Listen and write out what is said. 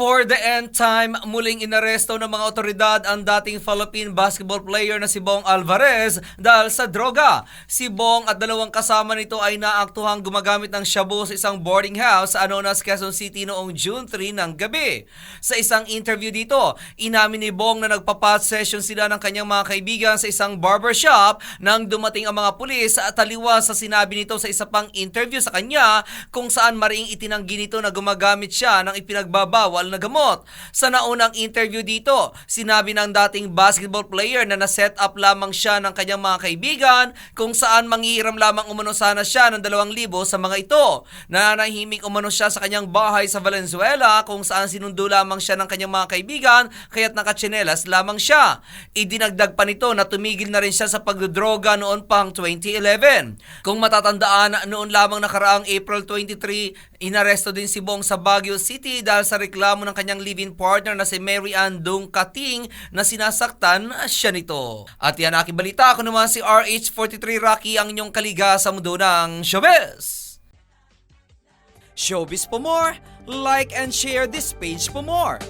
For the end time, muling inaresto ng mga otoridad ang dating Philippine basketball player na si Bong Alvarez dahil sa droga. Si Bong at dalawang kasama nito ay naaktuhang gumagamit ng shabu sa isang boarding house sa Anonas, Quezon City noong June 3 ng gabi. Sa isang interview dito, inamin ni Bong na nagpa-pot session sila ng kanyang mga kaibigan sa isang barbershop nang dumating ang mga pulis at taliwas sa sinabi nito sa isa pang interview sa kanya kung saan mariing itinanggi nito na gumagamit siya ng ipinagbabawal na gamot. Sa naunang interview dito, sinabi ng dating basketball player na na-set up lamang siya ng kanyang mga kaibigan kung saan manghihiram lamang umano sana siya ng 2,000 sa mga ito. Nananahimik umano siya sa kanyang bahay sa Valenzuela kung saan sinundo lamang siya ng kanyang mga kaibigan kaya't nakatsinelas lamang siya. Idinagdag pa nito na tumigil na rin siya sa pagdodroga noon pang 2011. Kung matatandaan, noon lamang nakaraang April 23, inaresto din si Bong sa Baguio City dahil sa reklamo ng kanyang live-in partner na si Mary Ann Dungkating na sinasaktan siya nito. At yan aking balita. Ako naman si RH43 Rocky, ang inyong kaliga sa mundo ng showbiz. Showbiz for more, like and share this page for more.